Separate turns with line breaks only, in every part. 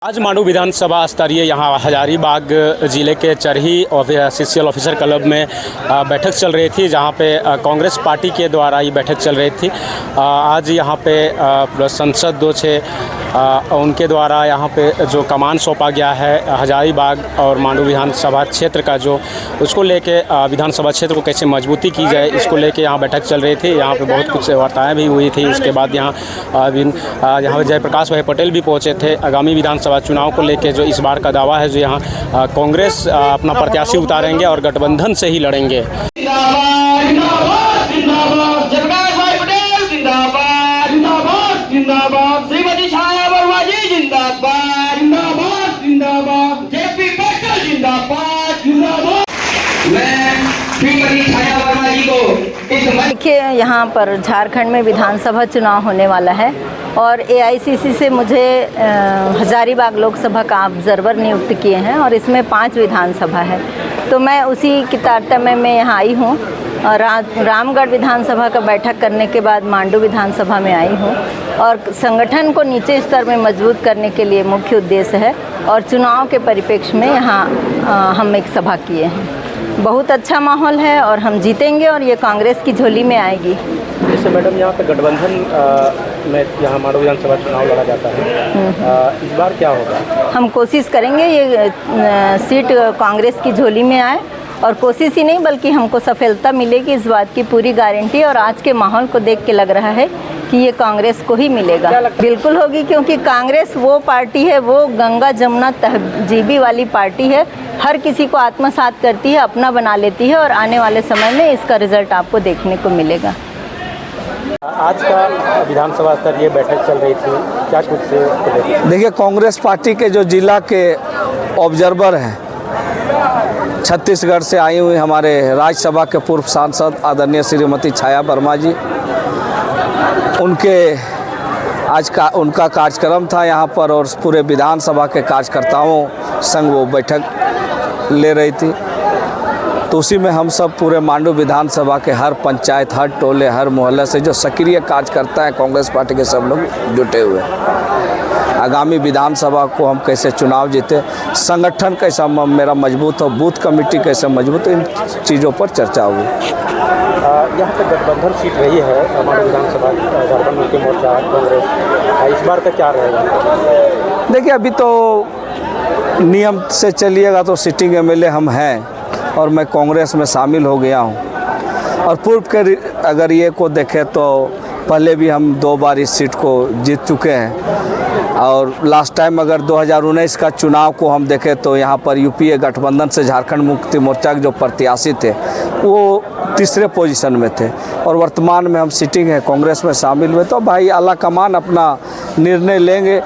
आज मांडू विधानसभा स्तरीय यहाँ हजारीबाग ज़िले के चरही ऑफिशियल ऑफिसर क्लब में बैठक चल रही थी, जहाँ पे कांग्रेस पार्टी के द्वारा ये बैठक चल रही थी। आज यहाँ पे संसद 2-6 उनके द्वारा यहाँ पे जो कमान सौंपा गया है हजारीबाग और मांडू विधानसभा क्षेत्र का, जो उसको लेके विधानसभा क्षेत्र को कैसे मजबूती की जाए, इसको लेके यहाँ बैठक चल रही थी। यहाँ पे बहुत कुछ वार्ताएँ भी हुई थी। इसके बाद यहाँ जयप्रकाश भाई पटेल भी पहुँचे थे। आगामी विधानसभा चुनाव को लेके जो इस बार का दावा है, जो यहाँ कांग्रेस अपना प्रत्याशी उतारेंगे और गठबंधन से ही लड़ेंगे।
देखिए, यहाँ पर झारखंड में विधानसभा चुनाव होने वाला है और एआईसीसी से मुझे हजारीबाग लोकसभा का ऑब्जर्वर नियुक्त किए हैं और इसमें 5 विधानसभा है। तो मैं उसी की तारतम्य में यहाँ आई हूँ और रामगढ़ विधानसभा का बैठक करने के बाद मांडू विधानसभा में आई हूँ और संगठन को नीचे स्तर में मजबूत करने के लिए मुख्य उद्देश्य है और चुनाव के परिप्रेक्ष्य में यहाँ हम एक सभा किए हैं। बहुत अच्छा माहौल है और हम जीतेंगे और ये कांग्रेस की झोली में आएगी।
जैसे मैडम यहाँ पे गठबंधन में यहाँ मांडू विधानसभा चुनाव लड़ा जाता है, इस बार क्या होगा?
हम कोशिश करेंगे ये सीट कांग्रेस की झोली में आए और कोशिश ही नहीं बल्कि हमको सफलता मिलेगी, इस बात की पूरी गारंटी। और आज के माहौल को देख के लग रहा है कि ये कांग्रेस को ही मिलेगा। बिल्कुल होगी, क्योंकि कांग्रेस वो पार्टी है, वो गंगा जमुना तहजीबी वाली पार्टी है। हर किसी को आत्मसात करती है, अपना बना लेती है और आने वाले समय में इसका रिजल्ट आपको देखने को मिलेगा।
आज का विधानसभा स्तरीय बैठक चल रही थी, क्या कुछ
देखिए, कांग्रेस पार्टी के जो जिला के ऑब्जर्वर हैं, छत्तीसगढ़ से आई हुई हमारे राज्यसभा के पूर्व सांसद आदरणीय श्रीमती छाया वर्मा जी, उनका कार्यक्रम था यहाँ पर और पूरे विधानसभा के कार्यकर्ताओं संग वो बैठक ले रही थी। तो उसी में हम सब पूरे मांडू विधानसभा के हर पंचायत, हर टोले, हर मोहल्ले से जो सक्रिय कार्यकर्ता हैं कांग्रेस पार्टी के, सब लोग जुटे हुए हैं। आगामी विधानसभा को हम कैसे चुनाव जीते, संगठन कैसा मेरा मजबूत हो, बूथ कमेटी कैसे मजबूत हो, इन चीज़ों पर चर्चा हुई।
यहाँ पर गठबंधन सीट रही है हमारे विधानसभा झारखंड मुक्ति मोर्चा कांग्रेस, इस बार का क्या रहेगा?
देखिए, अभी तो नियम से चलिएगा तो सिटिंग एमएलए हम हैं और मैं कांग्रेस में शामिल हो गया हूँ और पूर्व के अगर ये को देखें तो पहले भी हम 2 बार इस सीट को जीत चुके हैं और लास्ट टाइम अगर 2019 का चुनाव को हम देखें तो यहाँ पर यूपीए गठबंधन से झारखंड मुक्ति मोर्चा के जो प्रत्याशी थे वो तीसरे पोजीशन में थे और वर्तमान में हम सिटिंग है कांग्रेस में शामिल हुए। तो भाई आला कमान अपना निर्णय लेंगे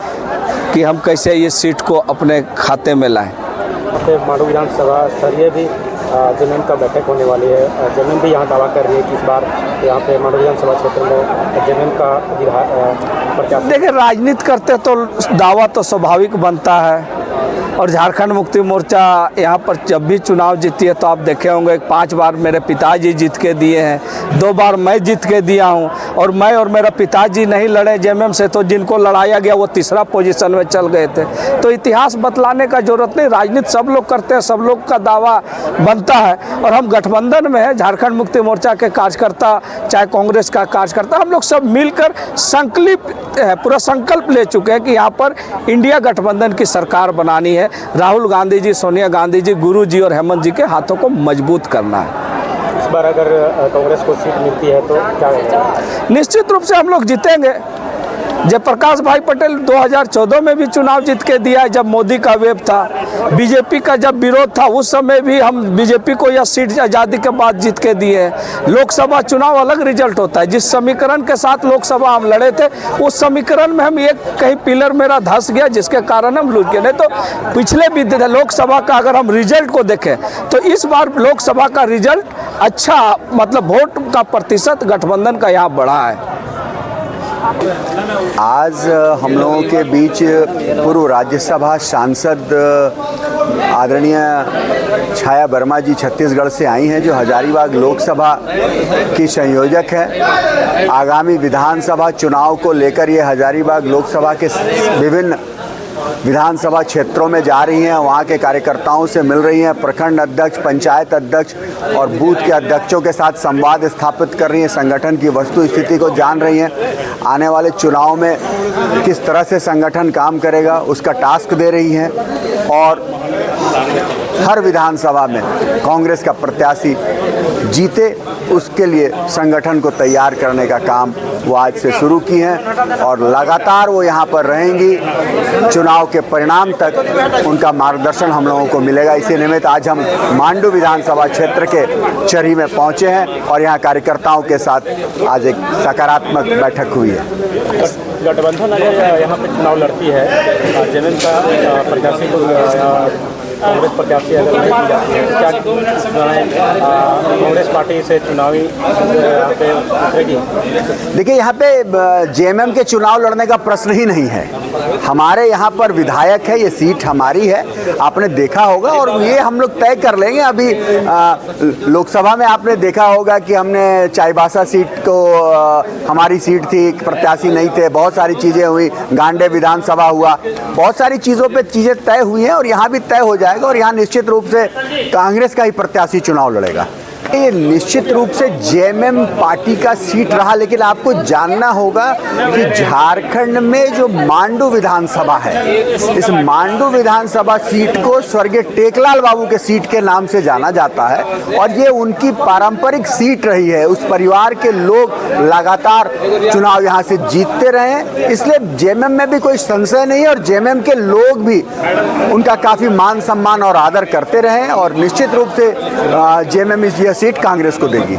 कि हम कैसे ये सीट को अपने खाते में लाएं।
मांडू विधानसभा स्तरीय भी जमीन का बैठक होने वाली है, जमीन भी यहाँ दावा कर रही है कि इस बार यहाँ पे मांडू विधानसभा क्षेत्र में जमीन का प्रत्याशी।
देखिए, राजनीति करते तो दावा तो स्वाभाविक बनता है और झारखंड मुक्ति मोर्चा यहाँ पर जब भी चुनाव जीती है तो आप देखे होंगे 5 बार मेरे पिताजी जीत के दिए हैं, 2 बार मैं जीत के दिया हूँ और मैं और मेरा पिताजी नहीं लड़े जेएमएम से, तो जिनको लड़ाया गया वो तीसरा पोजीशन में चल गए थे। तो इतिहास बतलाने का जरूरत नहीं, राजनीति सब लोग करते हैं, सब लोग का दावा बनता है और हम गठबंधन में है, झारखंड मुक्ति मोर्चा के कार्यकर्ता चाहे कांग्रेस का कार्यकर्ता, हम लोग सब मिलकर पूरा संकल्प ले चुके हैं कि यहाँ पर इंडिया गठबंधन की सरकार बनानी है। राहुल गांधी जी, सोनिया गांधी जी, गुरु जी और हेमंत जी के हाथों को मजबूत करना है।
इस बार अगर कांग्रेस को सीट मिलती है तो क्या होगा?
निश्चित रूप से हम लोग जीतेंगे। जयप्रकाश भाई पटेल 2014 में भी चुनाव जीत के दिया है, जब मोदी का वेव था। बीजेपी का जब विरोध था उस समय भी हम बीजेपी को यह सीट आज़ादी के बाद जीत के दिए हैं। लोकसभा चुनाव अलग रिजल्ट होता है, जिस समीकरण के साथ लोकसभा हम लड़े थे उस समीकरण में हम एक कहीं पिलर मेरा धंस गया जिसके कारण हम लूट गए। नहीं तो पिछले भी लोकसभा का अगर हम रिजल्ट को देखें तो इस बार लोकसभा का रिजल्ट अच्छा, मतलब वोट का प्रतिशत गठबंधन का यहाँ बढ़ा है।
आज हम लोगों के बीच पूर्व राज्यसभा सांसद आदरणीय छाया वर्मा जी छत्तीसगढ़ से आई हैं, जो हजारीबाग लोकसभा की संयोजक है। आगामी विधानसभा चुनाव को लेकर ये हजारीबाग लोकसभा के विभिन्न विधानसभा क्षेत्रों में जा रही हैं, वहाँ के कार्यकर्ताओं से मिल रही हैं, प्रखंड अध्यक्ष, पंचायत अध्यक्ष और बूथ के अध्यक्षों के साथ संवाद स्थापित कर रही हैं, संगठन की वस्तु स्थिति को जान रही हैं, आने वाले चुनाव में किस तरह से संगठन काम करेगा उसका टास्क दे रही हैं और हर विधानसभा में कांग्रेस का प्रत्याशी जीते उसके लिए संगठन को तैयार करने का काम वो आज से शुरू की हैं और लगातार वो यहाँ पर रहेंगी। चुनाव के परिणाम तक उनका मार्गदर्शन हम लोगों को मिलेगा। इसी निमित्त आज हम मांडू विधानसभा क्षेत्र के चरही में पहुँचे हैं और यहाँ कार्यकर्ताओं के साथ आज एक सकारात्मक बैठक हुई है।
गठबंधन अगर यहाँ पे चुनाव लड़ती है, जेएमएम का प्रत्याशी को कांग्रेस प्रत्याशी अगर नहीं की जाती है, क्या कांग्रेस पार्टी से चुनावी यहाँ पे उतरेगी?
देखिए, यहाँ पे जेएमएम के चुनाव लड़ने का प्रश्न ही नहीं है। हमारे यहाँ पर विधायक है, ये सीट हमारी है, आपने देखा होगा और ये हम लोग तय कर लेंगे। अभी लोकसभा में आपने देखा होगा कि हमने चाईबासा सीट को हमारी सीट थी, प्रत्याशी नहीं थे, बहुत सारी चीज़ें हुई, गांडे विधानसभा हुआ, बहुत सारी चीज़ों पे चीज़ें तय हुई हैं और यहाँ भी तय हो जाएगा और यहाँ निश्चित रूप से कांग्रेस का ही प्रत्याशी चुनाव लड़ेगा। ये निश्चित रूप से जेएमएम पार्टी का सीट रहा, लेकिन आपको जानना होगा कि झारखंड में जो मांडू विधानसभा है, इस मांडू विधानसभा सीट को स्वर्गीय टेकलाल बाबू के सीट के नाम से जाना जाता है और ये उनकी पारंपरिक सीट रही है। उस परिवार के लोग लगातार चुनाव यहाँ से जीतते रहे हैं, इसलिए जेएमएम में भी कोई संशय नहीं है और जेएमएम के लोग भी उनका काफ़ी मान सम्मान और आदर करते रहे और निश्चित रूप से जेएमएम यह सीट कांग्रेस को देगी।